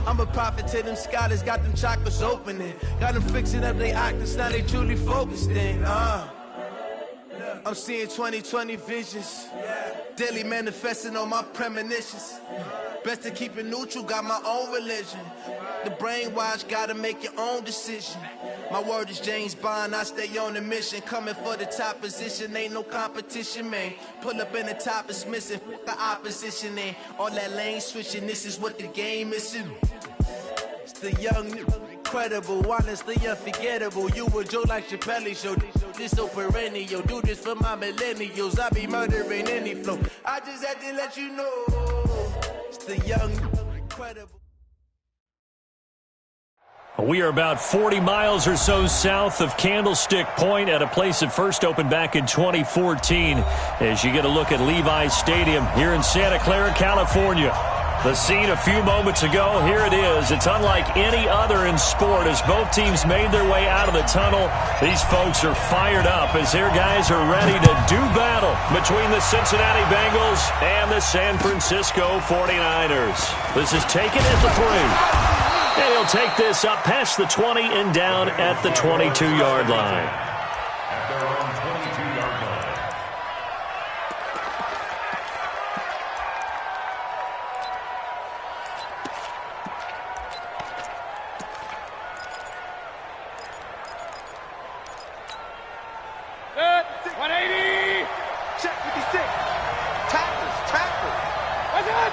I'm a prophet to them scholars, got them chakras opening. Got them fixing up their octaves, now they truly focused in. I'm seeing 2020 visions. Daily manifesting on my premonitions. Best to keep it neutral, got my own religion. The brainwash, gotta make your own decision. My word is James Bond, I stay on a mission. Coming for the top position, ain't no competition, man. Pull up in the top, it's missing, the opposition, ain't all that lane switching, this is what the game is. It's the young, incredible, honestly unforgettable. You a Joe like Chappelle show, this so perennial. Do this for my millennials, I be murdering any flow. I just had to let you know, it's the young, incredible. We are about 40 miles or so south of Candlestick Point at a place that first opened back in 2014 as you get a look at Levi's Stadium here in Santa Clara, California. The scene a few moments ago, here it is. It's unlike any other in sport as both teams made their way out of the tunnel. These folks are fired up as their guys are ready to do battle between the Cincinnati Bengals and the San Francisco 49ers. This is taken at the 3. And he'll take this up past the 20 and down at the 22-yard line. At their own 22-yard line. Good. 180. Check 56. Tackles. What's that?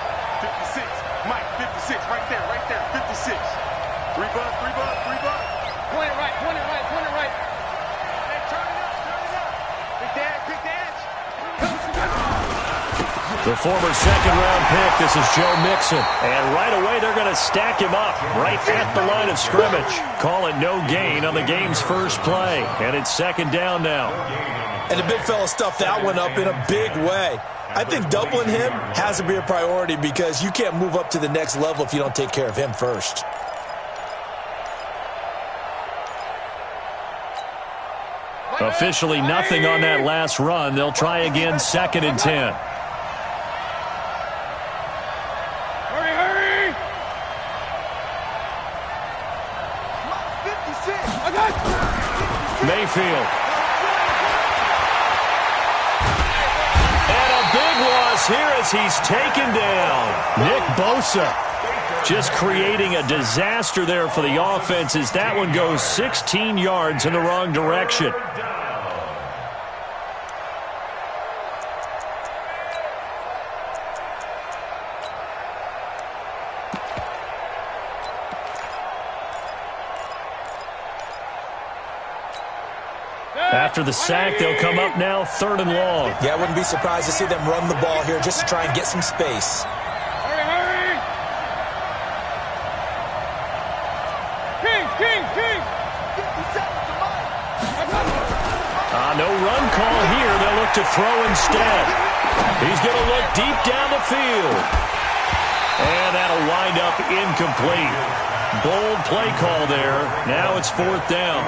56. Mike, 56. Right there. 56. Three bucks. Point it right. Hey, turn it up. Big dash. The former second-round pick, this is Joe Mixon. And right away, they're going to stack him up right at the line of scrimmage. Call it no gain on the game's first play. And it's second down now. And the big fella stuffed that one up in a big way. I think doubling him has to be a priority because you can't move up to the next level if you don't take care of him first. Officially nothing on that last run. They'll try again, second and 10. Hurry! Mayfield. And a big loss here as he's taken down. Nick Bosa just creating a disaster there for the offense as that one goes 16 yards in the wrong direction. After the sack, they'll come up now, third and long. Yeah, I wouldn't be surprised to see them run the ball here just to try and get some space. Hurry! King! 57 to Mike. No run call here. They'll look to throw instead. He's going to look deep down the field. And that'll wind up incomplete. Bold play call there. Now it's fourth down.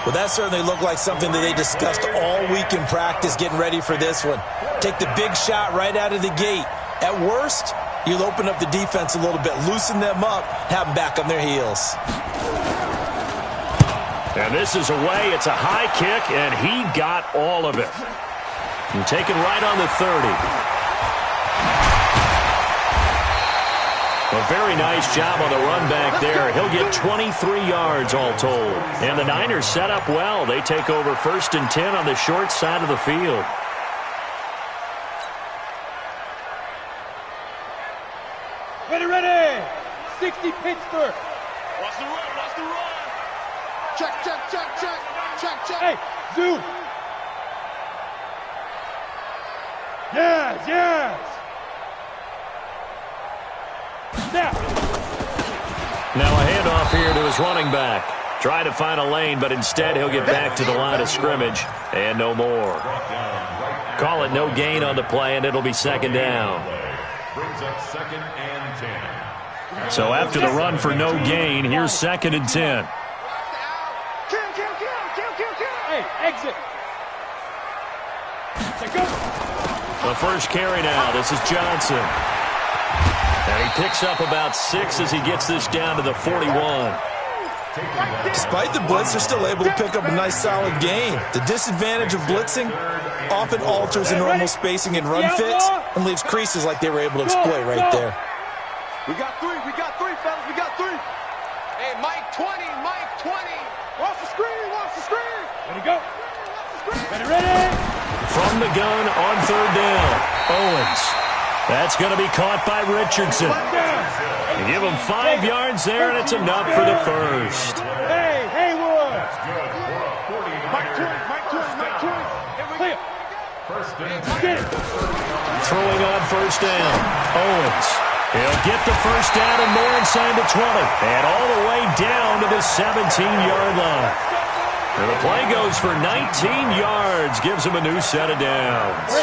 Well, that certainly looked like something that they discussed all week in practice getting ready for this one. Take the big shot right out of the gate. At worst, you'll open up the defense a little bit, loosen them up, have them back on their heels. And this is away. It's a high kick, and he got all of it. And taken right on the 30. A very nice job on the run back there. He'll get 23 yards all told. And the Niners set up well. They take over first and 10 on the short side of the field. Ready! 60 Pittsburgh. Watch the run. Check. Hey, zoom. Yes. Now a handoff here to his running back. Trying to find a lane, but instead he'll get back to the line of scrimmage. And no more. Call it no gain on the play, and it'll be second down. Brings up second and 10. So after the run for no gain, here's second and 10. Kill. Hey, exit. The first carry now. This is Johnson. And he picks up about 6 as he gets this down to the 41. Despite the blitz, they're still able to pick up a nice, solid gain. The disadvantage of blitzing often alters the normal spacing and run fits and leaves creases like they were able to exploit right there. We got three, fellas, we got 3. Hey, Mike 20, Mike 20. Watch the screen, watch the screen. Ready, go. Ready. From the gun on 3rd down, Owens. That's going to be caught by Richardson. You give him 5 yards there, and it's enough for the first. Hey, Haywood. Mike 20. Clear. Get it. Throwing on 1st down, Owens. He'll get the 1st down and more inside the 20. And all the way down to the 17-yard line. And the play goes for 19 yards, gives him a new set of downs.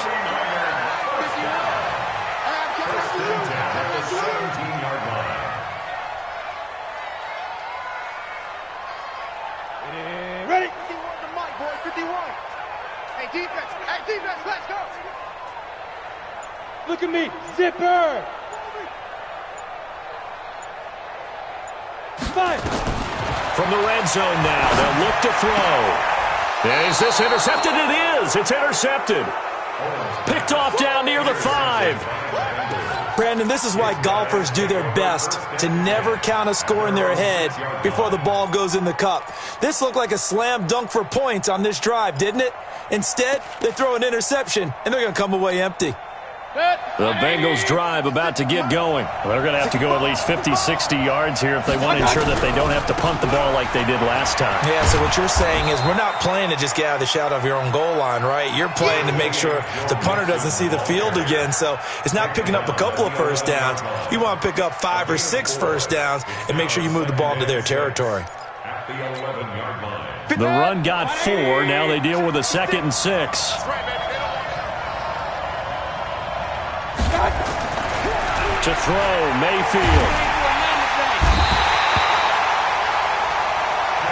Ready? 51 to Mike, boy, 51. Hey, defense, let's go. Look at me, zipper. 5. From the red zone now, they'll look to throw. And is this intercepted? It is. It's intercepted. Picked off down near the 5. Brandon, this is why golfers do their best to never count a score in their head before the ball goes in the cup. This looked like a slam dunk for points on this drive, didn't it? Instead, they throw an interception, and they're going to come away empty. The Bengals drive about to get going. They're going to have to go at least 50, 60 yards here if they want to ensure that they don't have to punt the ball like they did last time. Yeah, so what you're saying is we're not playing to just get out of the shadow of your own goal line, right? You're playing to make sure the punter doesn't see the field again. So it's not picking up a couple of 1st downs. You want to pick up 5 or 6 1st downs and make sure you move the ball into their territory. The run got 4. Now they deal with a 2nd and 6. To throw, Mayfield.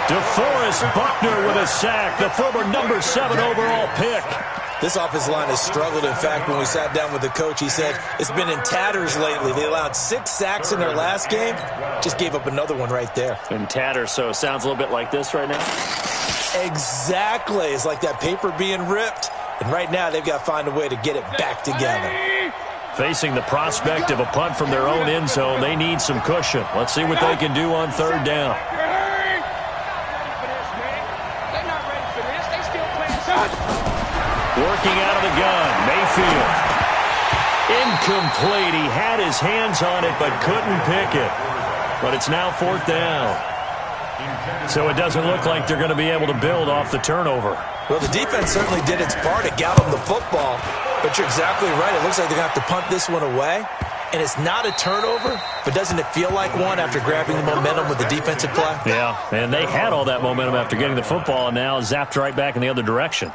DeForest Buckner with a sack, the former number 7 overall pick. This offensive line has struggled. In fact, when we sat down with the coach, he said it's been in tatters lately. They allowed 6 sacks in their last game. Just gave up another one right there. In tatters, so it sounds a little bit like this right now? Exactly. It's like that paper being ripped. And right now, they've got to find a way to get it back together. Facing the prospect of a punt from their own end zone, they need some cushion. Let's see what they can do on 3rd down. Working out of the gun, Mayfield. Incomplete. He had his hands on it but couldn't pick it. But it's now 4th down. So it doesn't look like they're going to be able to build off the turnover. Well, the defense certainly did its part to get them the football. But you're exactly right. It looks like they're going to have to punt this one away. And it's not a turnover, but doesn't it feel like one after grabbing the momentum with the defensive play? Yeah, and they had all that momentum after getting the football and now zapped right back in the other direction.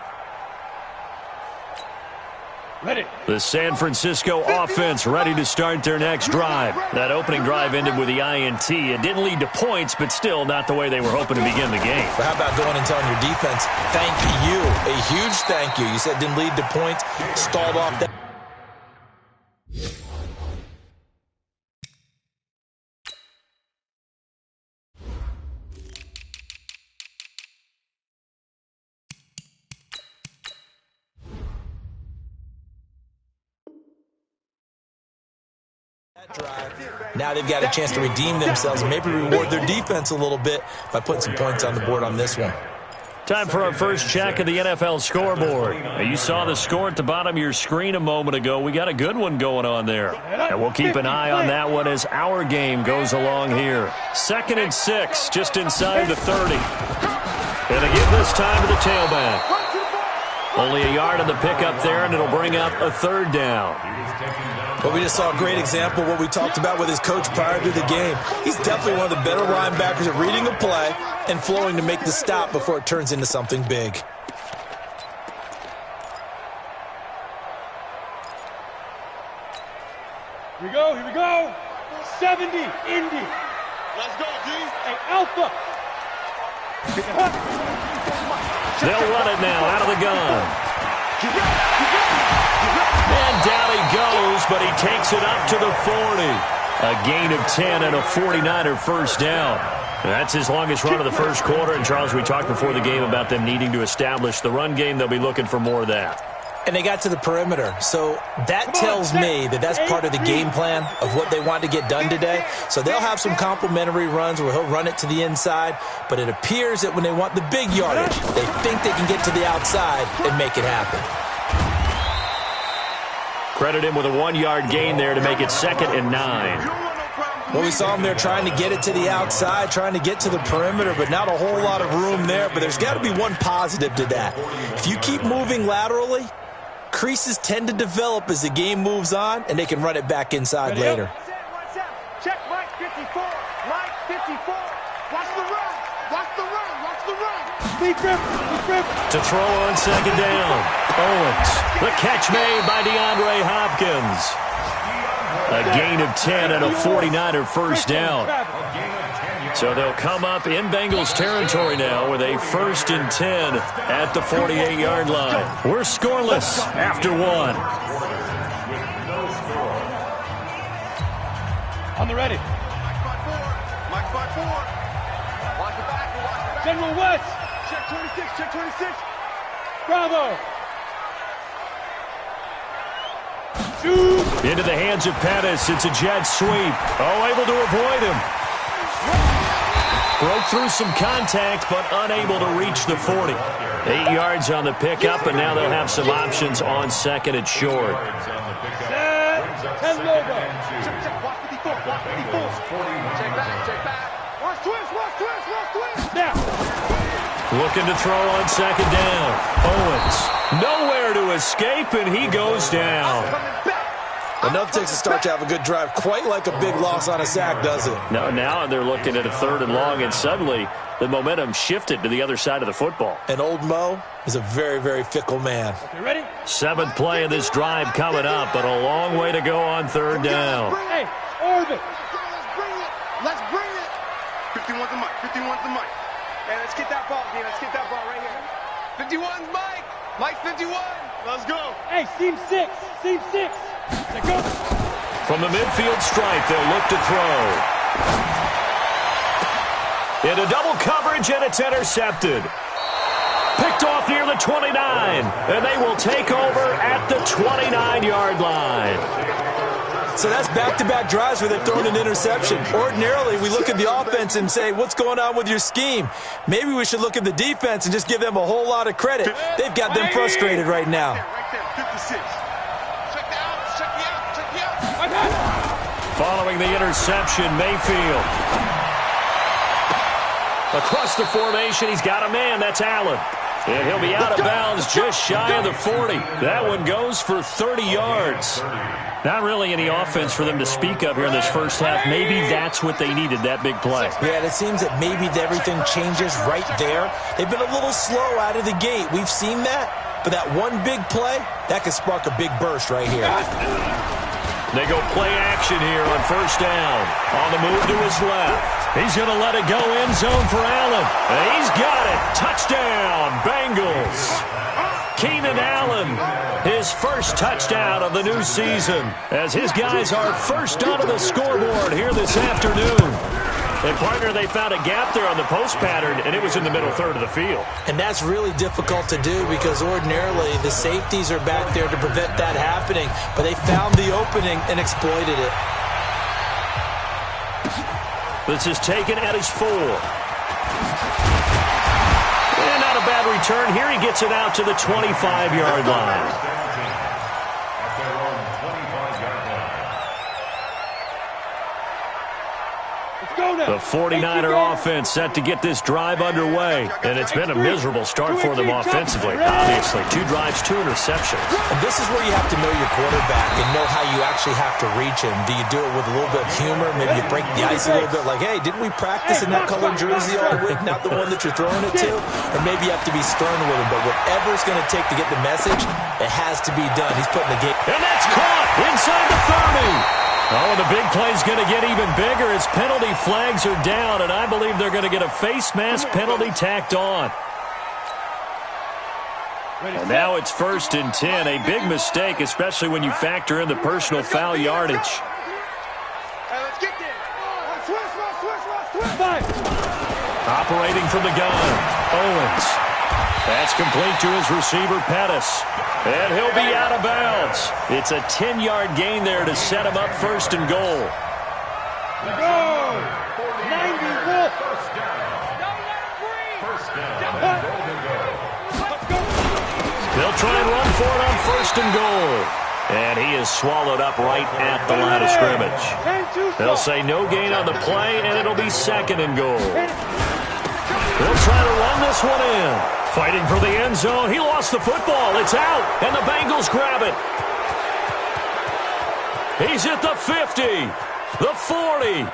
Ready. The San Francisco offense ready to start their next drive. That opening drive ended with the INT. It didn't lead to points, but still not the way they were hoping to begin the game. But how about going and telling your defense, thank you, a huge thank you. You said it didn't lead to points, stalled off that. Drive. Now they've got a chance to redeem themselves and maybe reward their defense a little bit by putting some points on the board on this one. Time for our first check of the NFL scoreboard. Now, you saw the score at the bottom of your screen a moment ago. We got a good one going on there. And we'll keep an eye on that one as our game goes along here. 2nd and 6, just inside the 30. And they give this time to the tailback. Only a yard on the pickup there, and it'll bring up a 3rd down. Well, we just saw a great example of what we talked about with his coach prior to the game. He's definitely one of the better linebackers at reading a play and flowing to make the stop before it turns into something big. Here we go. 70, Indy. Let's go, G. Hey, Alpha. They'll run it now out of the gun. And down he goes, but he takes it up to the 40. A gain of 10 and a 49er first down. That's his longest run of the first quarter. And, Charles, we talked before the game about them needing to establish the run game. They'll be looking for more of that. And they got to the perimeter. So that tells me that that's part of the game plan of what they want to get done today. So they'll have some complementary runs where he'll run it to the inside. But it appears that when they want the big yardage, they think they can get to the outside and make it happen. Credit him with a 1-yard gain there to make it 2nd and 9. Well, we saw him there trying to get it to the outside, trying to get to the perimeter, but not a whole lot of room there. But there's got to be one positive to that. If you keep moving laterally, creases tend to develop as the game moves on, and they can run it back inside later. Check Mike 54. Mike 54. Watch the run. Watch the run. Watch the run. To throw on 2nd down. Owens. The catch made by DeAndre Hopkins. A gain of 10 and a 49er first down. So they'll come up in Bengals territory now with a 1st and 10 at the 48-yard line. We're scoreless after 1. On the ready. Mike 5-4. Watch the back. Watch the back. General West. Check 26. Check 26. Bravo. Into the hands of Pettis. It's a jet sweep. Oh, able to avoid him. Broke through some contact, but unable to reach the 40. 8 yards on the pickup, and now they'll have some options on 2nd and short. Set. 10 logo. Check. Watch 54. Watch 54. Check back. Check back. Watch twist. Watch twist. Watch twist. Now. Looking to throw on 2nd down. Owens. Nowhere to escape, and he goes down. Enough takes a start to have a good drive. Quite like a big loss on a sack, does it? No, now they're looking at a 3rd and long, and suddenly the momentum shifted to the other side of the football. And old Mo is a very, very fickle man. Okay, ready? 7th play of this drive coming up, but a long way to go on 3rd down. Hey, orbit. Let's bring it. 51's the mic. 51's the mic. Hey, let's get that ball, Dean. Let's get that ball right here. 51's Mike. Mike 51. Let's go. Hey, seam 6. Seam 6. Let's go. From the midfield stripe, they'll look to throw. Into double coverage, and it's intercepted. Picked off near the 29, and they will take over at the 29-yard line. So that's back-to-back drives where they've thrown an interception. Ordinarily, we look at the offense and say, what's going on with your scheme? Maybe we should look at the defense and just give them a whole lot of credit. They've got them frustrated right now. Right there, 56. Check the out. Check the out. Check the out. Following the interception, Mayfield. Across the formation, he's got a man. That's Allen. And he'll be out of bounds just shy of the 40. That one goes for 30 yards. Not really any offense for them to speak of here in this first half. Maybe that's what they needed, that big play. Yeah, and it seems that maybe everything changes right there. They've been a little slow out of the gate. We've seen that. But that one big play, that could spark a big burst right here. They go play action here on 1st down. On the move to his left. He's going to let it go end zone for Allen. And he's got it. Touchdown, Bengals. Keenan Allen, his first touchdown of the new season, as his guys are first onto the scoreboard here this afternoon. And, partner, they found a gap there on the post pattern, and it was in the middle 3rd of the field. And that's really difficult to do because ordinarily the safeties are back there to prevent that happening. But they found the opening and exploited it. This is taken at his 4. And not a bad return. Here he gets it out to the 25-yard line. The 49er offense set to get this drive underway, and it's been a miserable start for them offensively. Obviously, 2 drives, 2 interceptions. And this is where you have to know your quarterback and know how you actually have to reach him. Do you do it with a little bit of humor? Maybe you break the ice a little bit like, hey, didn't we practice in that colored jersey all week, not the one that you're throwing it to? Or maybe you have to be stern with him, but whatever it's going to take to get the message, it has to be done. He's putting the game. And that's caught inside the 30. Oh, and the big play's going to get even bigger as penalty flags are down, and I believe they're going to get a face mask penalty tacked on. And now it's 1st and 10, a big mistake, especially when you factor in the personal foul yardage. Five. Operating from the gun, Owens. That's complete to his receiver, Pettis. And he'll be out of bounds. It's a 10-yard gain there to set him up first and goal. Go. 90 Wolf. They'll try and run for it on first and goal. And he is swallowed up right at the line of scrimmage. They'll say no gain on the play, and it'll be second and goal. They'll try to run this one in. Fighting for the end zone. He lost the football. It's out, and the Bengals grab it. He's at the 50, the 40,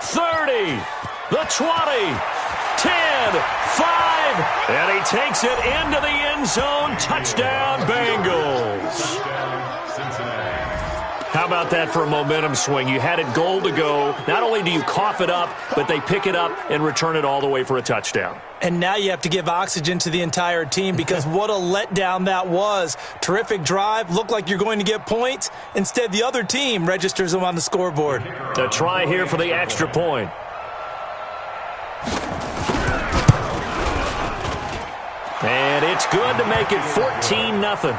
30, the 20, 10, 5, and he takes it into the end zone. Touchdown, Bengals. How about that for a momentum swing? You had it goal to go. Not only do you cough it up, but they pick it up and return it all the way for a touchdown. And now you have to give oxygen to the entire team because what a letdown that was. Terrific drive. Looked like you're going to get points. Instead, the other team registers them on the scoreboard. A try here for the extra point. And it's good to make it 14-0.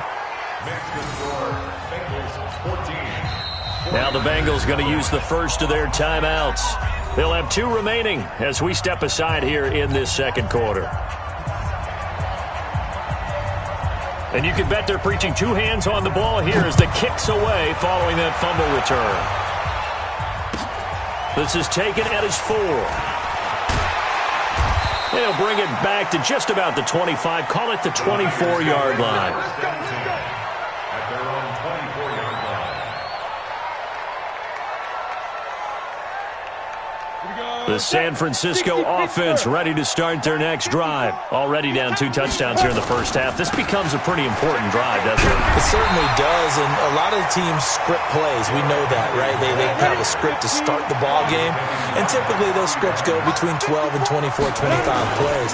Now the Bengals going to use the first of their timeouts. They'll have 2 remaining as we step aside here in this second quarter. And you can bet they're preaching 2 hands on the ball here as the kick's away following that fumble return. This is taken at his 4. They'll bring it back to just about the 25, call it the 24-yard line. The San Francisco offense ready to start their next drive. Already down 2 touchdowns here in the first half. This becomes a pretty important drive, doesn't it? It certainly does, and a lot of the teams script plays. We know that, right? They have a script to start the ball game, and typically those scripts go between 12 and 24, 25 plays.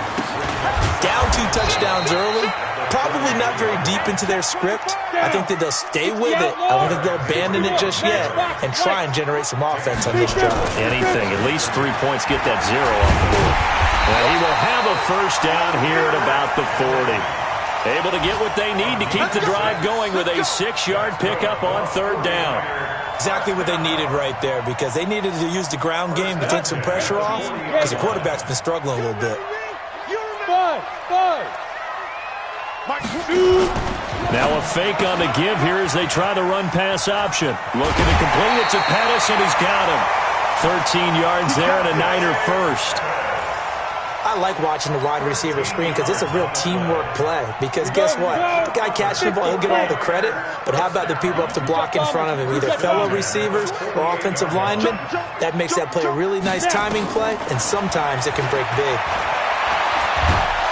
Down 2 touchdowns early, probably not very deep into their script. I think that they'll stay with it. I don't think they'll abandon it just yet and try and generate some offense on this drive. Anything, at least 3 points, get that 0 off the board. And he will have a first down here at about the 40. Able to get what they need to keep the drive going with a 6-yard pickup on 3rd down. Exactly what they needed right there because they needed to use the ground game to take some pressure off because the quarterback's been struggling a little bit. Now a fake on the give here as they try the run-pass option. Looking to complete it to Pettis, and he's got him. 13 yards there and a Niner first. I like watching the wide receiver screen because it's a real teamwork play. Because guess what? The guy catching the ball, he'll get all the credit. But how about the people up to block in front of him, either fellow receivers or offensive linemen? That makes that play a really nice timing play, and sometimes it can break big.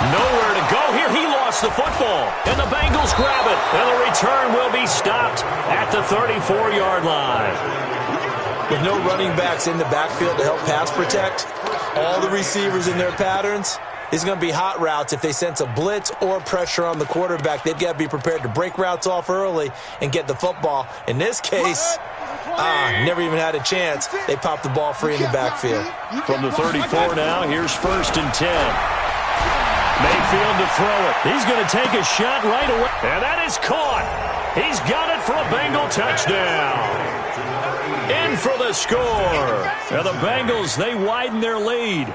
Nowhere to go here. He lost the football, and the Bengals grab it. And the return will be stopped at the 34-yard line. With no running backs in the backfield to help pass protect, all the receivers in their patterns, it's going to be hot routes if they sense a blitz or pressure on the quarterback. They've got to be prepared to break routes off early and get the football. In this case, never even had a chance. They popped the ball free in the backfield. From the 34 now, here's 1st and 10. Mayfield to throw it. He's going to take a shot right away. And that is caught. He's got it for a Bengal touchdown. In for the score. Now the Bengals, they widen their lead.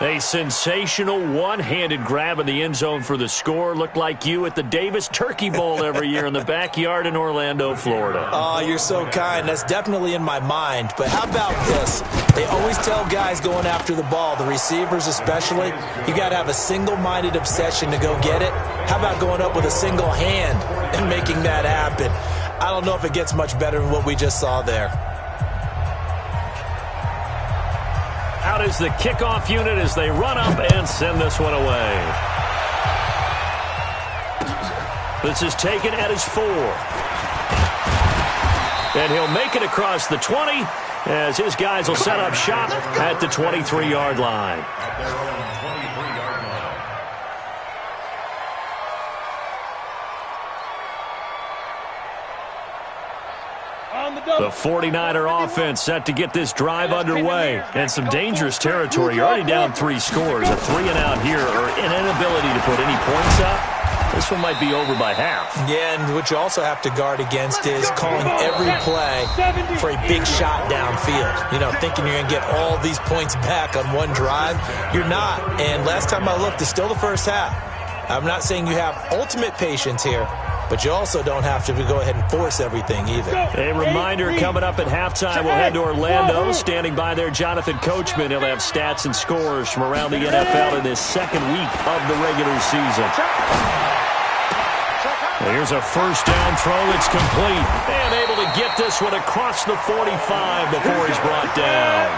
A sensational one-handed grab in the end zone for the score. Looked like you at the Davis Turkey Bowl every year in the backyard in Orlando, Florida. Oh, you're so kind. That's definitely in my mind. But how about this? They always tell guys going after the ball, the receivers especially, you got to have a single-minded obsession to go get it. How about going up with a single hand and making that happen? I don't know if it gets much better than what we just saw there. Out is the kickoff unit as they run up and send this one away. This is taken at his 4. And he'll make it across the 20 as his guys will set up shop at the 23-yard line. On the The 49er offense set to get this drive underway. And some dangerous territory. You're already down 3 scores. A 3-and-out here or an inability to put any points up. This one might be over by half. Yeah, and what you also have to guard against is calling every play for a big shot downfield. You know, thinking you're going to get all these points back on one drive. You're not. And last time I looked, it's still the first half. I'm not saying you have ultimate patience here, but you also don't have to go ahead and force everything either. A reminder coming up at halftime, we'll head to Orlando. Standing by there, Jonathan Coachman. He'll have stats and scores from around the NFL in this second week of the regular season. Here's a first down throw. It's complete. And able to get this one across the 45 before he's brought down.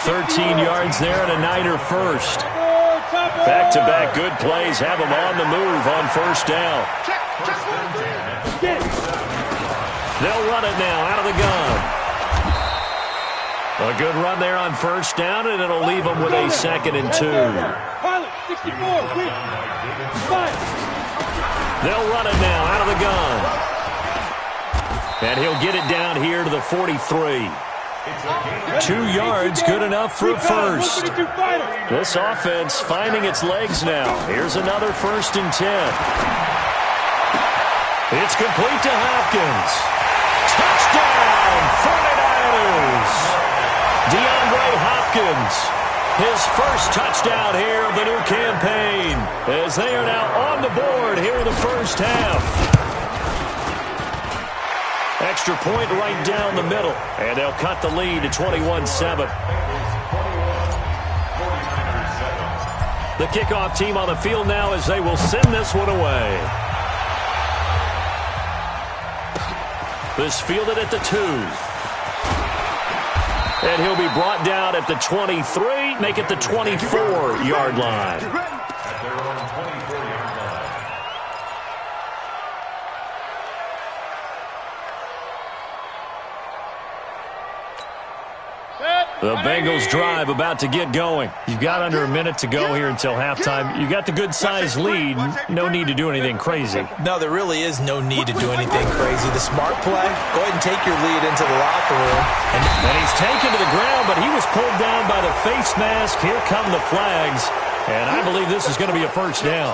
13 yards there and a Niner first. Back-to-back good plays have him on the move on first down. They'll run it now out of the gun. A good run there on first down, and it'll leave them with a 2nd and 2. They'll run it now out of the gun. And he'll get it down here to the 43. 2 yards, good enough for a first. This offense finding its legs now. Here's another 1st and 10. It's complete to Hopkins. Touchdown, 49ers. DeAndre Hopkins. His first touchdown here of the new campaign, as they are now on the board here in the first half. Extra point right down the middle, and they'll cut the lead to 21-7. The kickoff team on the field now as they will send this one away. This fielded at the 2. And he'll be brought down at the 23, make it the 24-yard line. At their own 24-yard line. The Bengals drive about to get going. You've got under a minute to go here until halftime. You got the good-sized lead. No need to do anything crazy. No, there really is no need to do anything crazy. The smart play, go ahead and take your lead into the locker room. And he's taken to the ground, but he was pulled down by the face mask. Here come the flags. And I believe this is going to be a first down.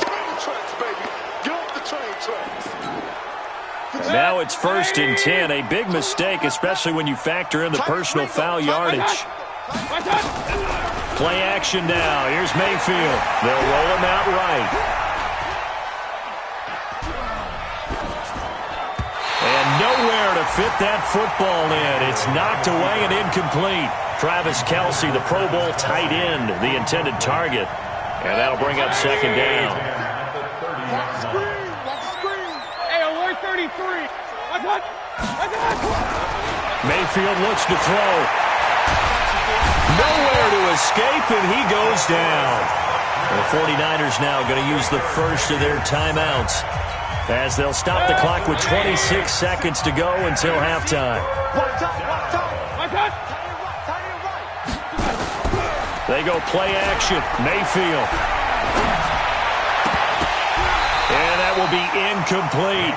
And now it's 1st and 10. A big mistake, especially when you factor in the personal foul yardage. Play action now. Here's Mayfield. They'll roll him out right. And nowhere to fit that football in. It's knocked away and incomplete. Travis Kelce, the Pro Bowl tight end, the intended target. And that'll bring up 2nd down. Hey, alert 33. Mayfield looks to throw. Nowhere to escape, and he goes down. The 49ers now going to use the first of their timeouts as they'll stop the clock with 26 seconds to go until halftime. They go play action. Mayfield. And that will be incomplete.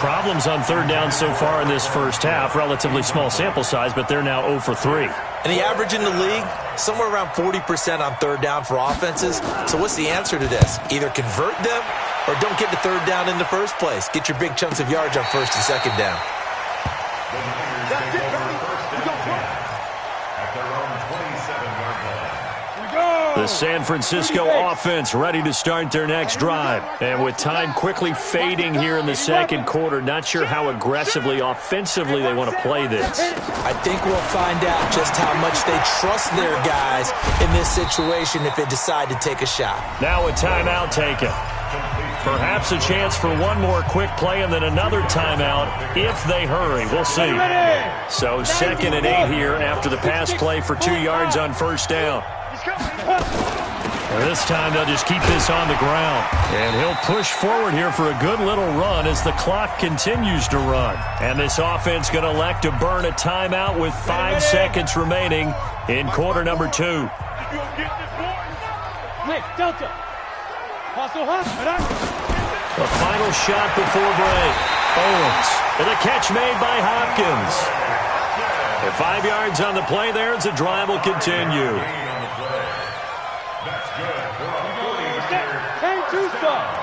Problems on 3rd down so far in this first half. Relatively small sample size, but they're now 0 for 3. And the average in the league, somewhere around 40% on 3rd down for offenses. So what's the answer to this? Either convert them or don't get to 3rd down in the first place. Get your big chunks of yards on 1st and 2nd down. The San Francisco offense ready to start their next drive. And with time quickly fading here in the second quarter, not sure how aggressively, offensively they want to play this. I think we'll find out just how much they trust their guys in this situation if they decide to take a shot. Now a timeout taken. Perhaps a chance for one more quick play and then another timeout if they hurry. We'll see. So 2nd and 8 here after the pass play for 2 yards on 1st down. This time they'll just keep this on the ground. And he'll push forward here for a good little run as the clock continues to run. And this offense going to elect to burn a timeout with 5 seconds remaining in quarter number 2. Delta. The final shot before break. Owens. And the catch made by Hopkins. And 5 yards on the play there as the drive will continue. That's good for a 40-yard. 10-2 stop.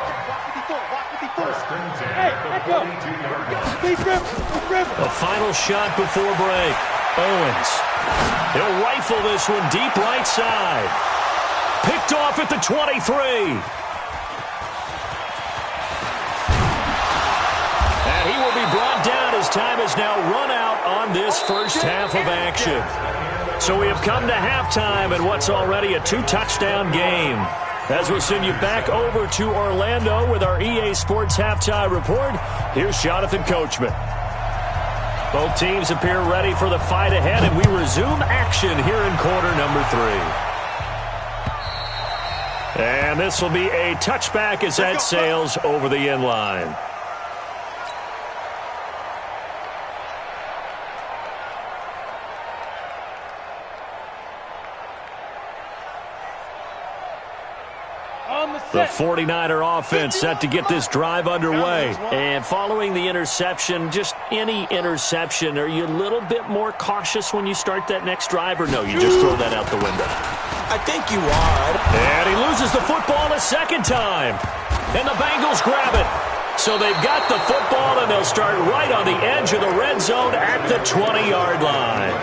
Hey, let's go. Please grip. The final shot before break. Owens. He'll rifle this one deep right side. Picked off at the 23. And he will be brought down as time has now run out on this first half of action. So we have come to halftime in what's already a 2-touchdown game. As we'll send you back over to Orlando with our EA Sports Halftime Report, here's Jonathan Coachman. Both teams appear ready for the fight ahead, and we resume action here in quarter number 3. And this will be a touchback as that sails over the end line. The 49er offense set to get this drive underway. And following the interception, just any interception, are you a little bit more cautious when you start that next drive, or no, you just throw that out the window? I think you are. And he loses the football a second time. And the Bengals grab it. So they've got the football, and they'll start right on the edge of the red zone at the 20-yard line.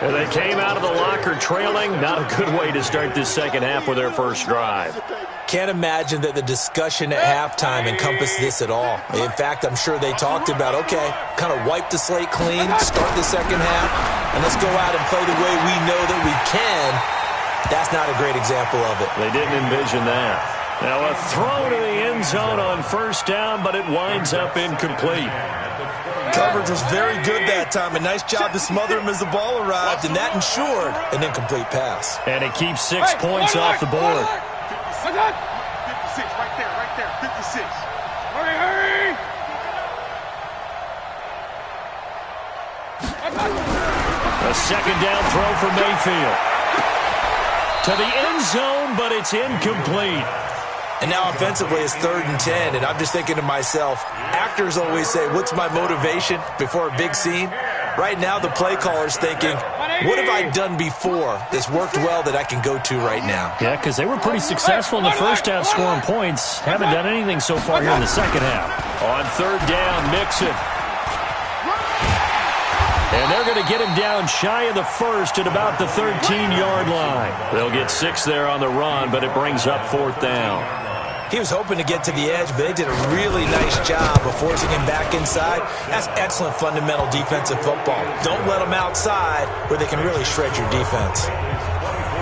And they came out of the locker trailing. Not a good way to start this second half with their first drive. Can't imagine that the discussion at halftime encompassed this at all. In fact, I'm sure they talked about, okay, kind of wipe the slate clean, start the second half, and let's go out and play the way we know that we can. That's not a great example of it. They didn't envision that. Now a throw to the end zone on first down, but it winds up incomplete. Coverage was very good that time. A nice job to smother him as the ball arrived, and that ensured an incomplete pass. And it keeps 6 points off the board. 56 right there, 56. Hurry! A second down throw for Mayfield. To the end zone, but it's incomplete. And now offensively it's 3rd and 10, and I'm just thinking to myself, actors always say, what's my motivation before a big scene? Right now the play caller's thinking, what have I done before that's worked well that I can go to right now? Yeah, because they were pretty successful in the first half scoring points. Haven't done anything so far here in the second half. On 3rd down, Mixon. And they're going to get him down shy of the first at about the 13-yard line. They'll get 6 there on the run, but it brings up 4th down. He was hoping to get to the edge, but they did a really nice job of forcing him back inside. That's excellent fundamental defensive football. Don't let them outside where they can really shred your defense.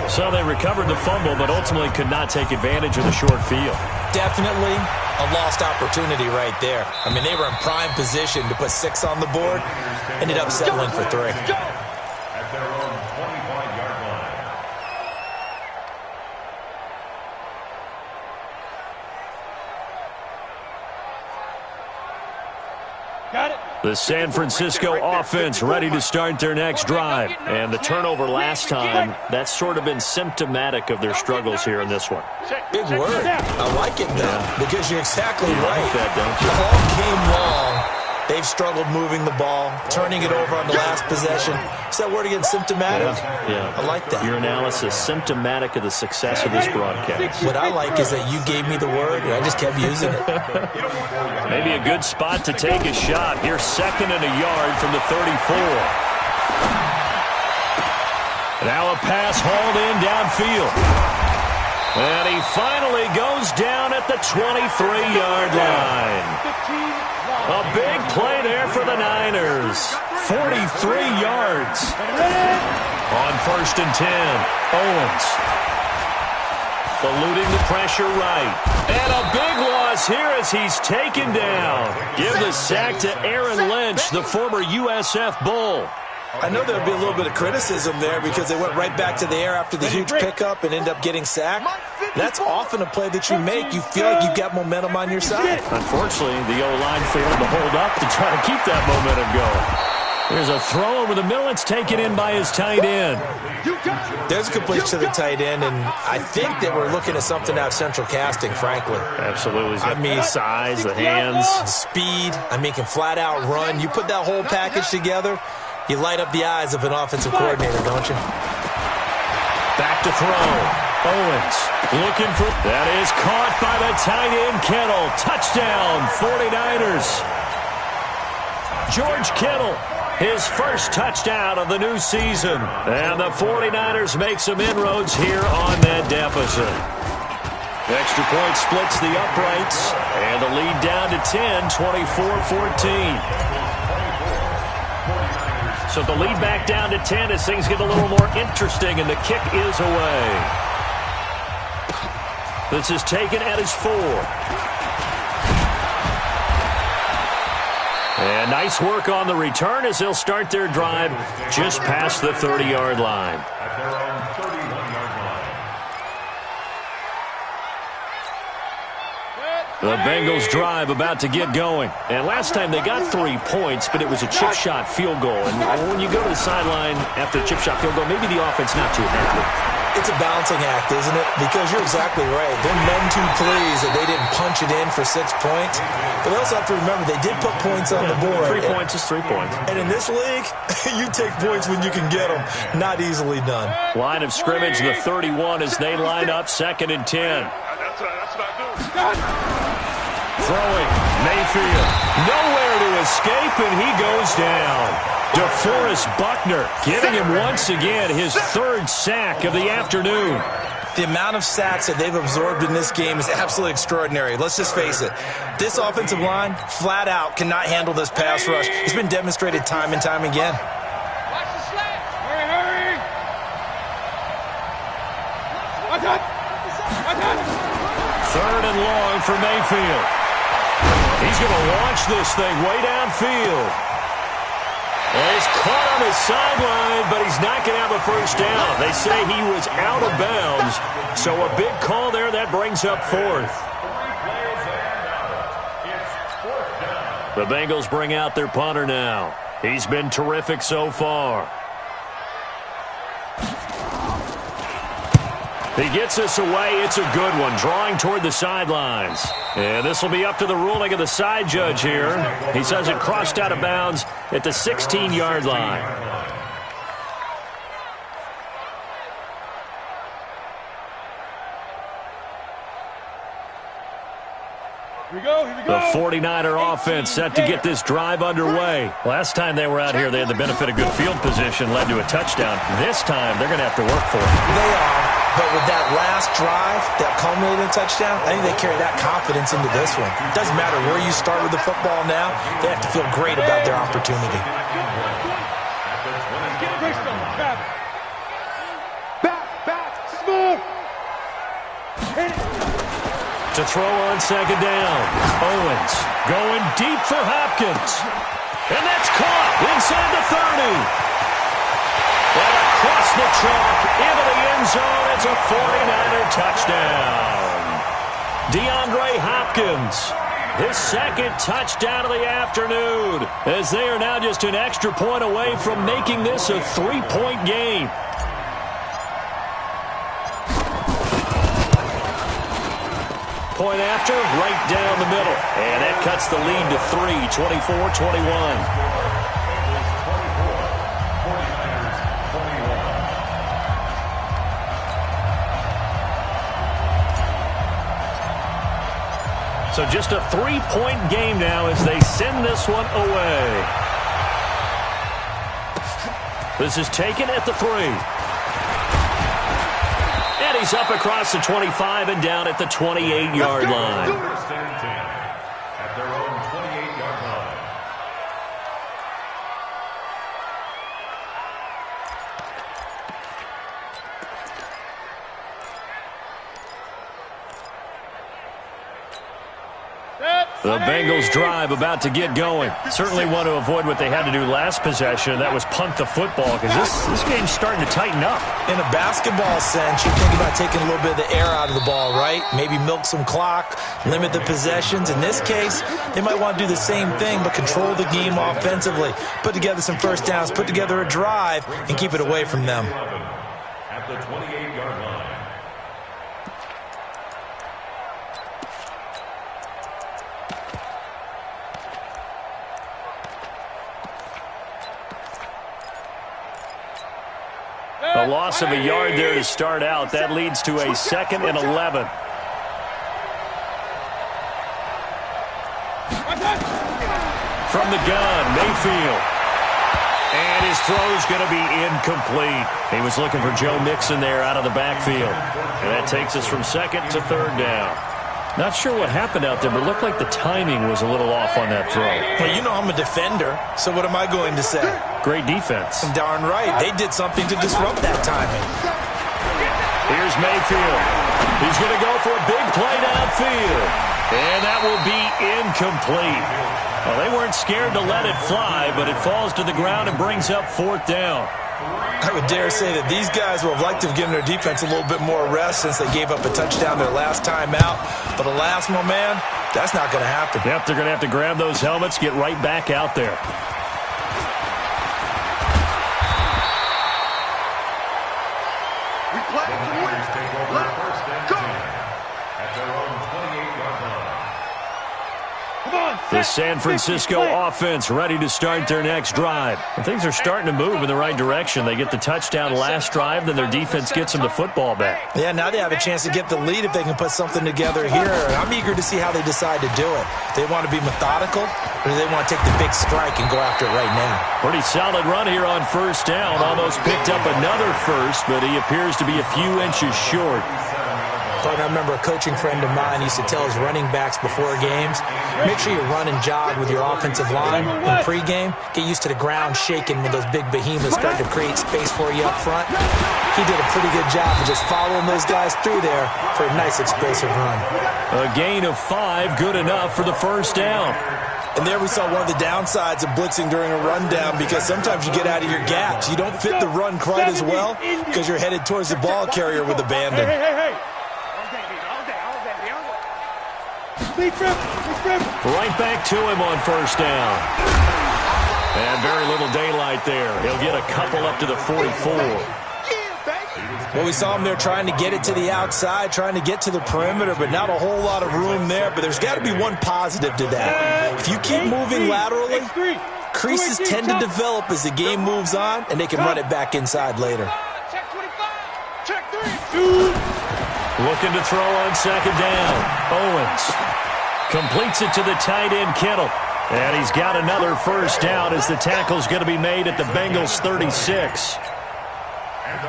So they recovered the fumble, but ultimately could not take advantage of the short field. Definitely a lost opportunity right there. I mean, they were in prime position to put 6 on the board, ended up settling for 3. At their own 25-yard line. Got it. The San Francisco offense ready to start their next drive. And the turnover last time, that's sort of been symptomatic of their struggles here in this one. Big word. I like it, though, because you're exactly right. like that, don't you? The ball came long. They've struggled moving the ball, turning it over on the last possession. Is that word again, symptomatic? Yeah. I like that. Your analysis, symptomatic of the success of this broadcast. What I like is that you gave me the word, and I just kept using it. Maybe a good spot to take a shot. Here's 2nd and a yard from the 34. Now a pass hauled in downfield. And he finally goes down at the 23-yard line. A big play there for the Niners. 43 yards. On 1st and 10, Owens. Eluding the pressure right. And a big loss here as he's taken down. Give the sack to Aaron Lynch, the former USF Bull. I know there'll be a little bit of criticism there because they went right back to the air after the huge pickup and end up getting sacked. That's often a play that you make. You feel like you've got momentum on your side. Unfortunately, the O-line failed to hold up to try to keep that momentum going. There's a throw over the middle. It's taken in by his tight end. There's a completion to the tight end, and I think that we're looking at something out of central casting, frankly. Absolutely. I mean, the size, the hands. Speed. I mean, can flat out run. You put that whole package together, You light up the eyes of an offensive coordinator, don't you? Back to throw. Owens looking for... That is caught by the tight end, Kittle. Touchdown, 49ers. George Kittle, his first touchdown of the new season. And the 49ers make some inroads here on that deficit. Extra point splits the uprights. And the lead down to 10, 24-14. So the lead back down to 10 as things get a little more interesting, and the kick is away. This is taken at his 4. And nice work on the return as they'll start their drive just past the 30-yard line. At their own 31-yard line. The Bengals drive about to get going. And last time they got 3 points, but it was a chip shot field goal. And when you go to the sideline after a chip shot field goal, maybe the offense not too happy. It's a balancing act, isn't it? Because you're exactly right. They're none too pleased that they didn't punch it in for 6 points. But they also have to remember they did put points on the board. 3 points is 3 points. And in this league, you take points when you can get them. Not easily done. Line of scrimmage, the 31 as they line up 2nd and 10. That's what I do. Throwing, Mayfield, nowhere to escape, and he goes down. DeForest Buckner giving him once again his 3rd sack of the afternoon. The amount of sacks that they've absorbed in this game is absolutely extraordinary. Let's just face it. This offensive line, flat out, cannot handle this pass rush. It's been demonstrated time and time again. Watch the slant. Hurry. Watch out. 3rd and long for Mayfield. He's going to launch this thing way downfield. And he's caught on the sideline, but he's not going to have a first down. They say he was out of bounds, so a big call there. That brings up 4th. The Bengals bring out their punter now. He's been terrific so far. He gets this away. It's a good one, drawing toward the sidelines. And this will be up to the ruling of the side judge here. He says it crossed out of bounds at the 16-yard line. Here we go. The 49er offense set to get this drive underway. Last time they were out here, they had the benefit of good field position, led to a touchdown. This time, they're going to have to work for it. They are, but with that last drive that culminated in a touchdown, I think they carry that confidence into this one. It doesn't matter where you start with the football now. They have to feel great about their opportunity. Back, smooth. Hit it. To throw on 2nd down. Owens going deep for Hopkins. And that's caught inside the 30. And across the chalk into the end zone. It's a 49er touchdown. DeAndre Hopkins, his 2nd touchdown of the afternoon, as they are now just an extra point away from making this a 3-point game. Point after, right down the middle. And that cuts the lead to 3, 24-21. So just a 3-point game now as they send this one away. This is taken at the 3. And he's up across the 25 and down at the 28-yard line. First and 10 at their own 28-yard line. The Bengals drive about to get going. Certainly want to avoid what they had to do last possession. That was punt the football because this game's starting to tighten up. In a basketball sense, you think about taking a little bit of the air out of the ball, right? Maybe milk some clock, limit the possessions. In this case, they might want to do the same thing but control the game offensively. Put together some first downs, put together a drive, and keep it away from them. At the 28-yard line. loss of a yard there to start out. That leads to a 2nd and 11. From the gun, Mayfield. And his throw's going to be incomplete. He was looking for Joe Mixon there out of the backfield. And that takes us from 2nd to 3rd down. Not sure what happened out there, but it looked like the timing was a little off on that throw. Well, you know I'm a defender, so what am I going to say? Great defense. Darn right. They did something to disrupt that timing. Here's Mayfield. He's going to go for a big play downfield. And that will be incomplete. Well, they weren't scared to let it fly, but it falls to the ground and brings up 4th down. I would dare say that these guys would have liked to have given their defense a little bit more rest since they gave up a touchdown their last time out. But alas, my man, that's not going to happen. Yep, they're going to have to grab those helmets, get right back out there. We play to win. Let's go. At their own 28-yard line. The San Francisco offense ready to start their next drive. And things are starting to move in the right direction. They get the touchdown last drive, then their defense gets them the football back. Yeah, now they have a chance to get the lead if they can put something together here. I'm eager to see how they decide to do it. Do they want to be methodical, or do they want to take the big strike and go after it right now? Pretty solid run here on 1st down. Almost picked up another first, but he appears to be a few inches short. I remember a coaching friend of mine used to tell his running backs before games, make sure you run and jog with your offensive line in pregame. Get used to the ground shaking when those big behemoths start to create space for you up front. He did a pretty good job of just following those guys through there for a nice explosive run. A gain of 5, good enough for the 1st down. And there we saw one of the downsides of blitzing during a rundown, because sometimes you get out of your gaps. You don't fit the run quite as well because you're headed towards the ball carrier with abandon. Right back to him on 1st down. And very little daylight there. He'll get a couple up to the 44. Well, we saw him there trying to get it to the outside, trying to get to the perimeter, but not a whole lot of room there. But there's got to be one positive to that. If you keep moving laterally, creases tend to develop as the game moves on, and they can run it back inside later. Looking to throw on 2nd down. Owens completes it to the tight end, Kittle. And he's got another 1st down as the tackle's going to be made at the Bengals' 36.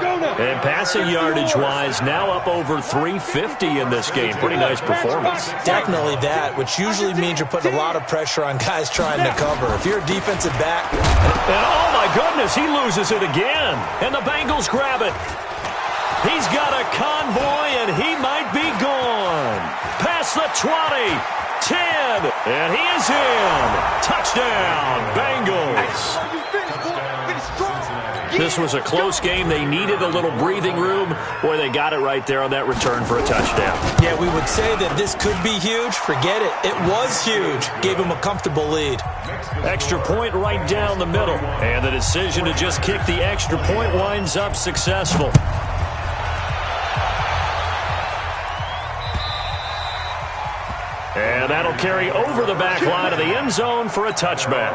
And passing yardage-wise, now up over 350 in this game. Pretty nice performance. Definitely that, which usually means you're putting a lot of pressure on guys trying to cover. If you're a defensive back... And oh, my goodness, he loses it again. And the Bengals grab it. He's got a convoy, and he might be gone. Past the 20, 10, and he is in. Touchdown, Bengals. This was a close game. They needed a little breathing room. Boy, they got it right there on that return for a touchdown. Yeah, we would say that this could be huge. Forget it. It was huge. Gave him a comfortable lead. Extra point right down the middle. And the decision to just kick the extra point winds up successful. And that'll carry over the back line of the end zone for a touchback.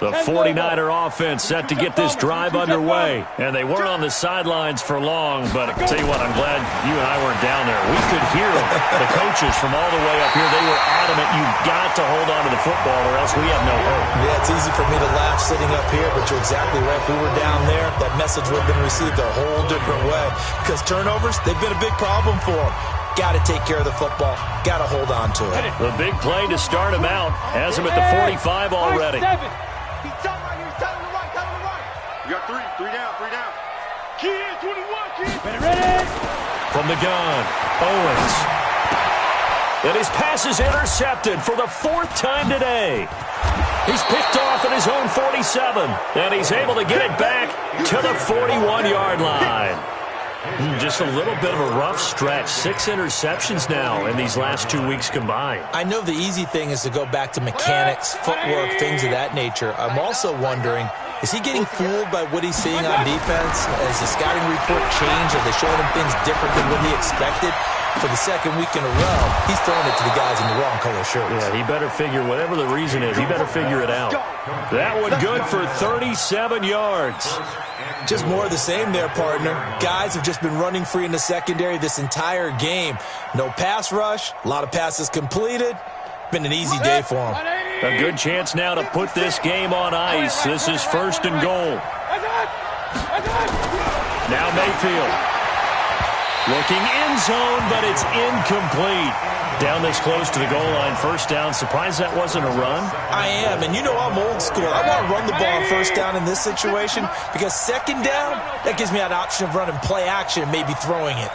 The 49er offense set to get this drive underway. And they weren't on the sidelines for long, but I'll tell you what, I'm glad you and I weren't down there. We could hear them. The coaches from all the way up here, they were adamant, you've got to hold on to the football or else we have no hope. Yeah, it's easy for me to laugh sitting up here, but you're exactly right. If we were down there, that message would have been received a whole different way. Because turnovers, they've been a big problem for them. Got to take care of the football. Got to hold on to it. The big play to start him out has him at the 45 already. He's tight right here. He's tight on the right. Tight on the right. You got three down. Kid, 21, kid. Ready. From the gun, Owens. And his pass is intercepted for the 4th time today. He's picked off at his own 47, and he's able to get it back to the 41-yard line. Just a little bit of a rough stretch. 6 interceptions now in these last 2 weeks combined. I know the easy thing is to go back to mechanics, footwork, things of that nature. I'm also wondering, is he getting fooled by what he's seeing on defense? Has the scouting report changed? Are they showing him things different than what he expected? for the second week in a row, he's throwing it to the guys in the wrong color shirts. Yeah, he better figure, whatever the reason is, he better figure it out. That one good for 37 yards. Just more of the same there, partner. Guys have just been running free in the secondary this entire game. No pass rush, a lot of passes completed. Been an easy day for them. A good chance now to put this game on ice. This is 1st and goal. Now Mayfield. Looking end zone, but it's incomplete. Down this close to the goal line, 1st down. Surprised that wasn't a run? I am, and you know I'm old school. I want to run the ball on 1st down in this situation because 2nd down, that gives me an option of running play action and maybe throwing it.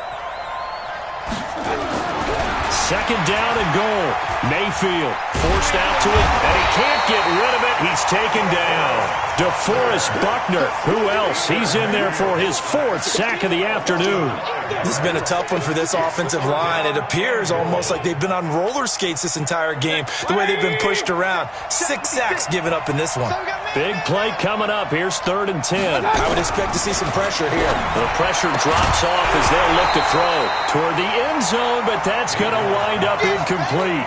2nd down and goal. Mayfield forced out to it, and he can't get rid of it. He's taken down. DeForest Buckner, who else? He's in there for his 4th sack of the afternoon. This has been a tough one for this offensive line. It appears almost like they've been on roller skates this entire game, the way they've been pushed around. 6 sacks given up in this one. Big play coming up. Here's 3rd and 10. I would expect to see some pressure here. The pressure drops off as they'll look to throw toward the end zone, but that's going to wind up incomplete.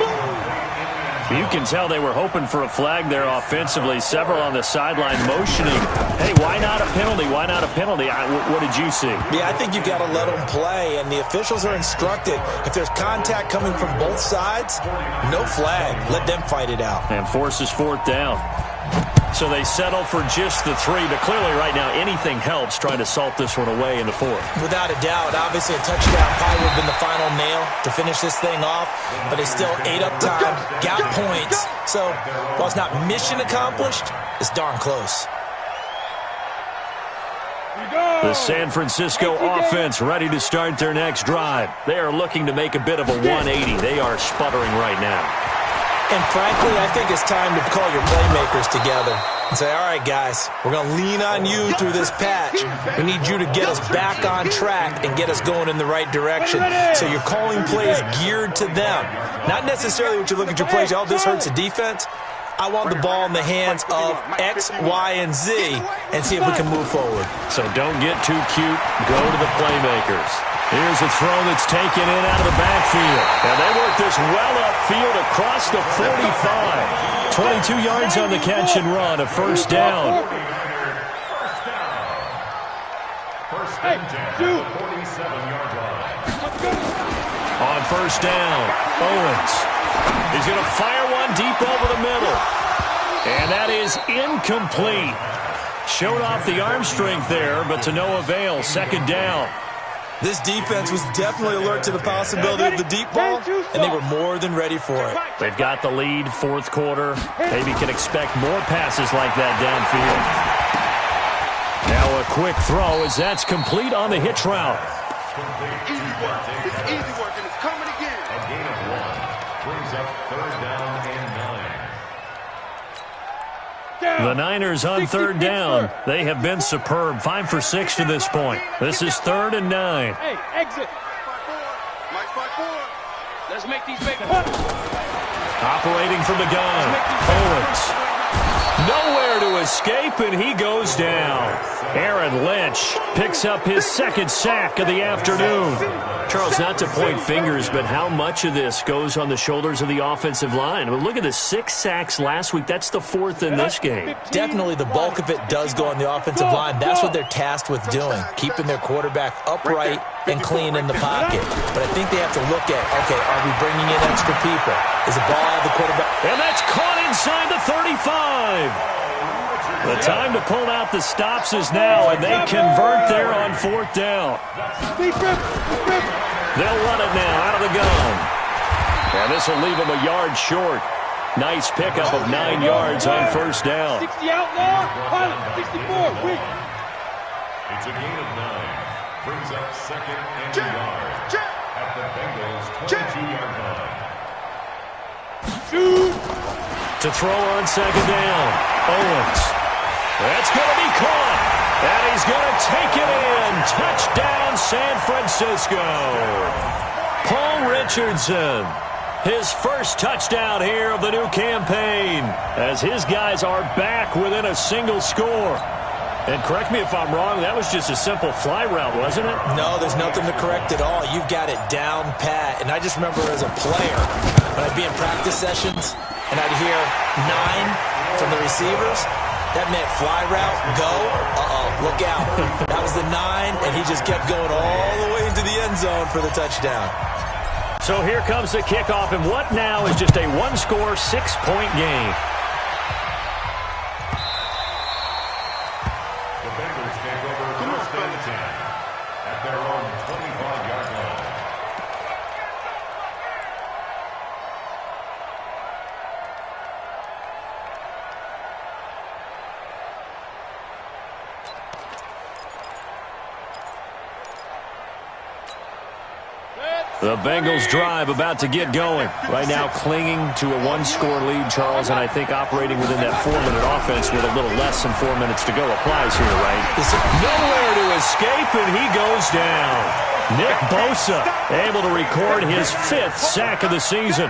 You can tell they were hoping for a flag there offensively. Several on the sideline motioning. Hey, why not a penalty? Why not a penalty? What did you see? Yeah, I think you got to let them play, and the officials are instructed. If there's contact coming from both sides, no flag. Let them fight it out. And forces 4th down. So they settle for just the 3, but clearly right now anything helps trying to salt this one away in the 4th. Without a doubt, obviously a touchdown probably would have been the final nail to finish this thing off, but it's still 8 up time, got points. So while it's not mission accomplished, it's darn close. The San Francisco offense ready to start their next drive. They are looking to make a bit of a 180. They are sputtering right now. And frankly, I think it's time to call your playmakers together and say, all right, guys, we're going to lean on you through this patch. We need you to get us back on track and get us going in the right direction. So you're calling plays geared to them. Not necessarily what you look at your plays, oh, this hurts the defense. I want the ball in the hands of X, Y, and Z and see if we can move forward. So don't get too cute. Go to the playmakers. Here's a throw that's taken in out of the backfield. And they work this well upfield across the 45. 22 yards on the catch and run, a 1st down. On 1st down, Owens. He's going to fire one deep over the middle. And that is incomplete. Showed off the arm strength there, but to no avail. 2nd down. This defense was definitely alert to the possibility of the deep ball, and they were more than ready for it. They've got the lead, 4th quarter. Maybe can expect more passes like that downfield. Now a quick throw as that's complete on the hitch route. Easy work. It's easy work, and it's coming again. A gain of 1 brings up 3rd down and 9. The Niners on 3rd down. They have been superb. 5 for 6 to this point. This is 3rd and 9. Hey, exit. Mike, 5-4. Let's make these big punts. Operating from the gun. Owens. Nowhere to escape, and he goes down. Aaron Lynch picks up his 2nd sack of the afternoon. Charles, not to point fingers, but how much of this goes on the shoulders of the offensive line? Well, look at the 6 sacks last week. That's the 4th in this game. Definitely the bulk of it does go on the offensive line. That's what they're tasked with doing, keeping their quarterback upright and clean in the pocket. But I think they have to look at, okay, are we bringing in extra people? Is the ball out of the quarterback? And that's caught inside the 35. The time to pull out the stops is now, and they convert there on 4th down. They'll run it now out of the gun. And this will leave them a yard short. Nice pickup of 9 yards on 1st down. 60 outlaw, 64, weak. It's a gain of 9. Brings up 2nd and a yard at the Bengals' 22-yard line. To throw on 2nd down, Owens. That's going to be caught, and he's going to take it in. Touchdown, San Francisco. Paul Richardson, his 1st touchdown here of the new campaign, as his guys are back within a single score. And correct me if I'm wrong, that was just a simple fly route, wasn't it? No, there's nothing to correct at all. You've got it down pat. And I just remember as a player, when I'd be in practice sessions and I'd hear 9 from the receivers, that meant fly route, go, look out. That was the 9, and he just kept going all the way into the end zone for the touchdown. So here comes the kickoff, and what now is just a one-score, 6-point game. The Bengals take over first and 10 at their own 25-yard line. The Bengals drive about to get going. Right now clinging to a one-score lead, Charles, and I think operating within that 4-minute offense with a little less than 4 minutes to go applies here, right? Nowhere to escape, and he goes down. Nick Bosa able to record his 5th sack of the season.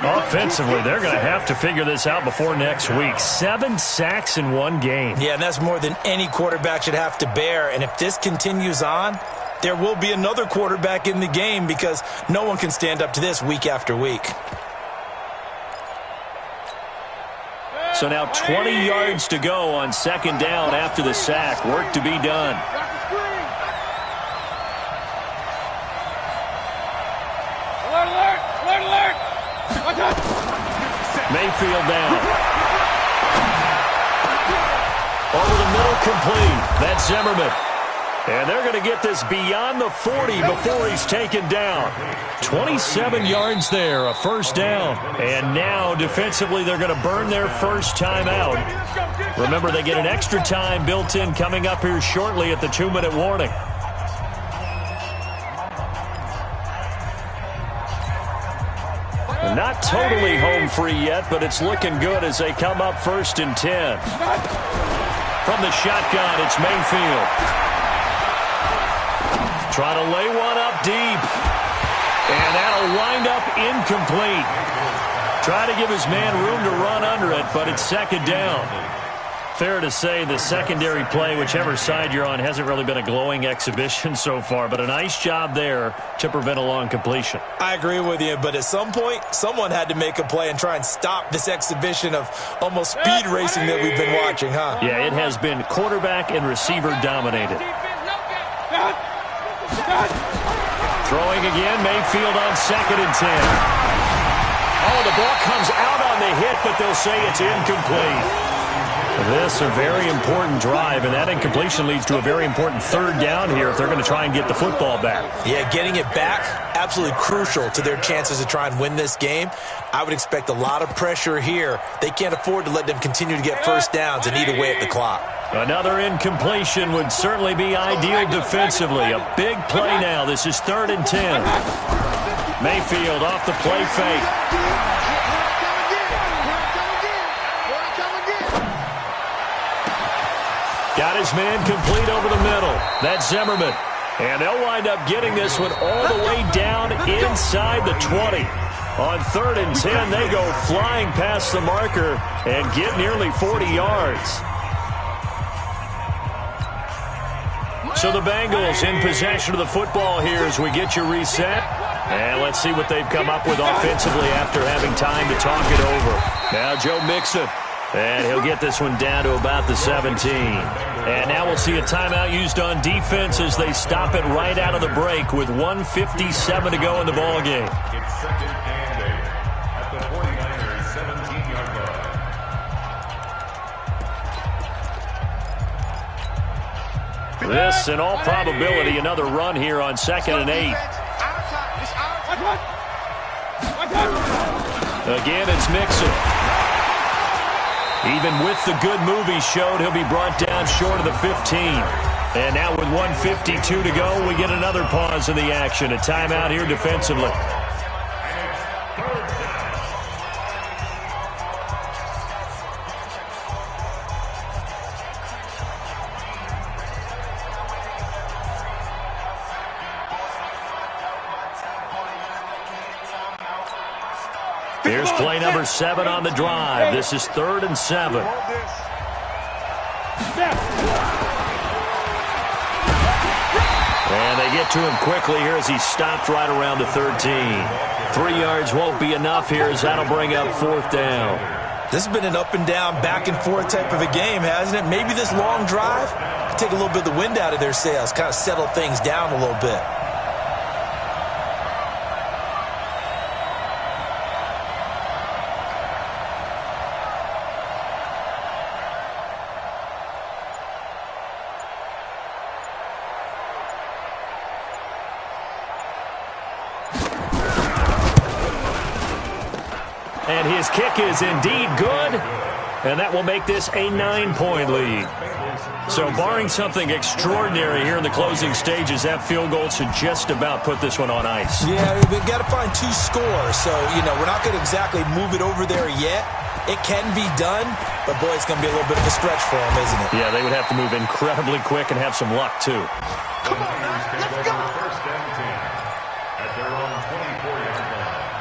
Offensively, they're going to have to figure this out before next week. 7 sacks in one game. Yeah, and that's more than any quarterback should have to bear. And if this continues on, there will be another quarterback in the game because no one can stand up to this week after week. So now 20 yards to go on second down after the sack. Work to be done. Alert, alert, alert, alert. Mayfield down. Over the middle, complete. That's Zimmerman. And they're going to get this beyond the 40 before he's taken down. 27 yards there, a first down. And now, defensively, they're going to burn their first time out. Remember, they get an extra time built in coming up here shortly at the 2-minute warning. Not totally home free yet, but it's looking good as they come up 1st and 10. From the shotgun, it's Mayfield. Trying to lay one up deep. And that'll wind up incomplete. Trying to give his man room to run under it, but it's second down. Fair to say the secondary play, whichever side you're on, hasn't really been a glowing exhibition so far, but a nice job there to prevent a long completion. I agree with you, but at some point, someone had to make a play and try and stop this exhibition of almost speed racing that we've been watching, huh? Yeah, it has been quarterback and receiver dominated. Throwing again, Mayfield on 2nd and 10. Oh, the ball comes out on the hit, but they'll say it's incomplete. This a very important drive, and that incompletion leads to a very important 3rd down here if they're going to try and get the football back. Yeah, getting it back, absolutely crucial to their chances to try and win this game. I would expect a lot of pressure here. They can't afford to let them continue to get first downs and eat away at the clock. Another incompletion would certainly be ideal defensively. A big play now. This is 3rd and 10. Mayfield off the play fake. Got his man complete over the middle. That's Zimmerman. And they'll wind up getting this one all the way down inside the 20. On 3rd and 10, they go flying past the marker and get nearly 40 yards. So the Bengals in possession of the football here as we get you reset. And let's see what they've come up with offensively after having time to talk it over. Now Joe Mixon. And he'll get this one down to about the 17. And now we'll see a timeout used on defense as they stop it right out of the break with 1:57 to go in the ballgame. It's 2nd and 8 at the 49ers' 17-yard line. This, in all probability, another run here on 2nd and 8. Again, it's Mixon. Even with the good move he showed, he'll be brought down short of the 15. And now with 1:52 to go, we get another pause in the action. A timeout here defensively. Here's play number 7 on the drive. This is 3rd and 7. And they get to him quickly here as he stopped right around the 13. 3 yards won't be enough here as that'll bring up 4th down. This has been an up and down, back and forth type of a game, hasn't it? Maybe this long drive could take a little bit of the wind out of their sails, kind of settle things down a little bit. And his kick is indeed good, and that will make this a 9-point lead. So barring something extraordinary here in the closing stages, that field goal should just about put this one on ice. Yeah, we've got to find 2 scores, so, we're not going to exactly move it over there yet. It can be done, but, boy, it's going to be a little bit of a stretch for them, isn't it? Yeah, they would have to move incredibly quick and have some luck, too. Come on, let's go. First and 10 at their own 24-yard line.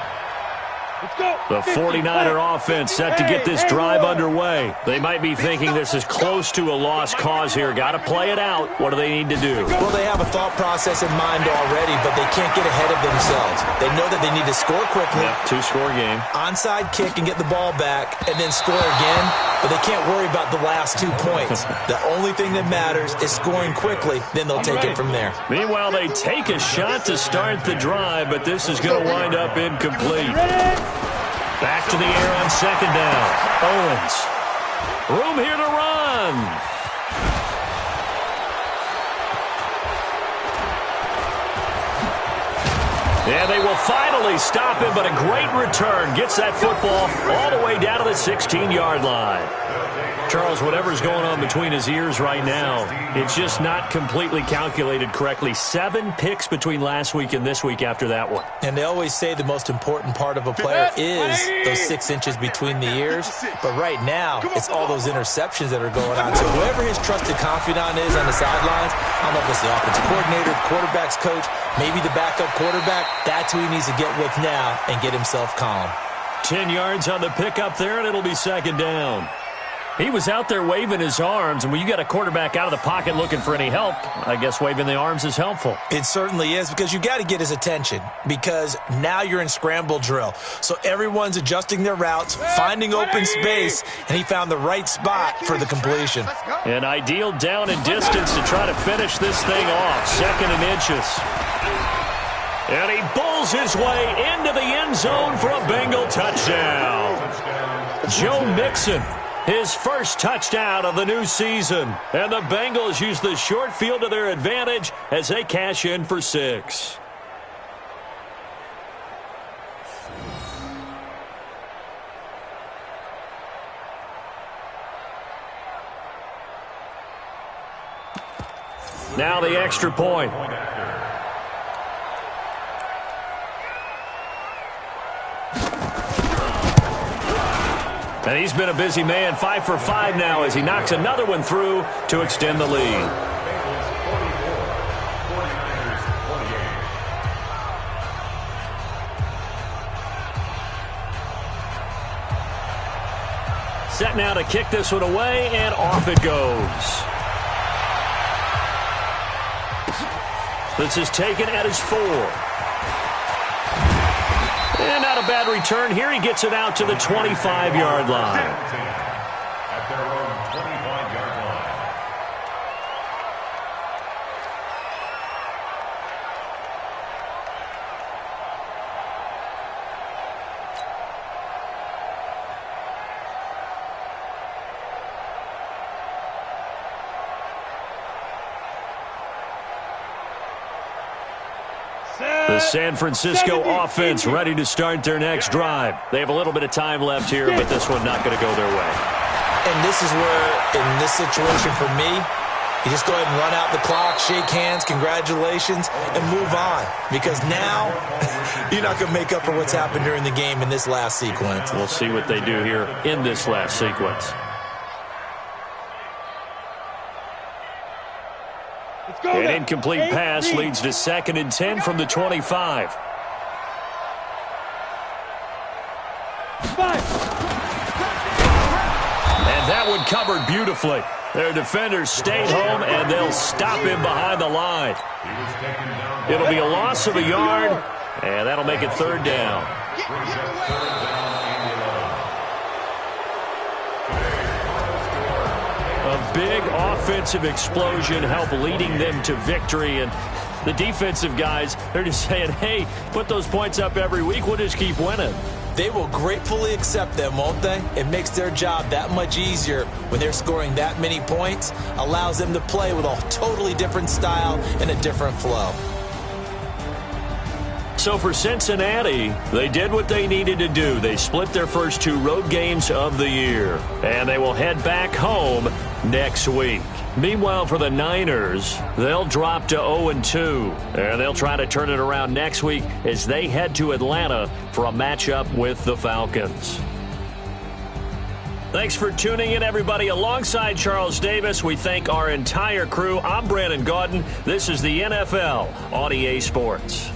Let's go. The 49er offense set to get this drive underway. They might be thinking this is close to a lost cause here. Got to play it out. What do they need to do? Well, they have a thought process in mind already, but they can't get ahead of themselves. They know that they need to score quickly. Yep, 2-score game. Onside kick and get the ball back and then score again, but they can't worry about the last 2 points. The only thing that matters is scoring quickly, then they'll take it from there. Meanwhile, they take a shot to start the drive, but this is going to wind up incomplete. Back to the air on 2nd down. Owens. Room here to run. And they will finally stop him, but a great return. Gets that football all the way down to the 16-yard line. Charles, whatever's going on between his ears right now, it's just not completely calculated correctly. 7 picks between last week and this week after that one. And they always say the most important part of a player is those 6 inches between the ears. But right now, it's all those interceptions that are going on. So whoever his trusted confidant is on the sidelines, I don't know if it's the offensive coordinator, the quarterback's coach, maybe the backup quarterback, that's who he needs to get with now and get himself calm. 10 yards on the pickup there, and it'll be 2nd down. He was out there waving his arms, and when you got a quarterback out of the pocket looking for any help, I guess waving the arms is helpful. It certainly is, because you got to get his attention, because now you're in scramble drill. So everyone's adjusting their routes, finding open space, and he found the right spot for the completion. An ideal down and distance to try to finish this thing off. 2nd and inches. And he bulls his way into the end zone for a Bengal touchdown. Joe Mixon. His first touchdown of the new season. And the Bengals use the short field to their advantage as they cash in for 6. Now the extra point. And he's been a busy man, 5 for 5 now as he knocks another one through to extend the lead. Set now to kick this one away, and off it goes. This is taken at his 4. And not a bad return here. He gets it out to the 25-yard line. At their own 25-yard line. The San Francisco offense ready to start their next drive. They have a little bit of time left here, but this one not going to go their way. And this is where, in this situation for me, you just go ahead and run out the clock, shake hands, congratulations, and move on. Because now, you're not going to make up for what's happened during the game in this last sequence. We'll see what they do here in this last sequence. An incomplete pass leads to 2nd and 10 from the 25. And that one covered beautifully. Their defenders stayed home, and they'll stop him behind the line. It'll be a loss of a yard, and that'll make it 3rd down. A big offensive explosion helped leading them to victory, and the defensive guys, they're just saying, hey, put those points up every week, we'll just keep winning. They will gratefully accept them, won't they? It makes their job that much easier when they're scoring that many points, allows them to play with a totally different style and a different flow. So for Cincinnati, they did what they needed to do. They split their first 2 road games of the year, and they will head back home next week. Meanwhile, for the Niners, they'll drop to 0-2, and they'll try to turn it around next week as they head to Atlanta for a matchup with the Falcons. Thanks for tuning in, everybody. Alongside Charles Davis, we thank our entire crew. I'm Brandon Gaudin. This is the NFL on EA Sports.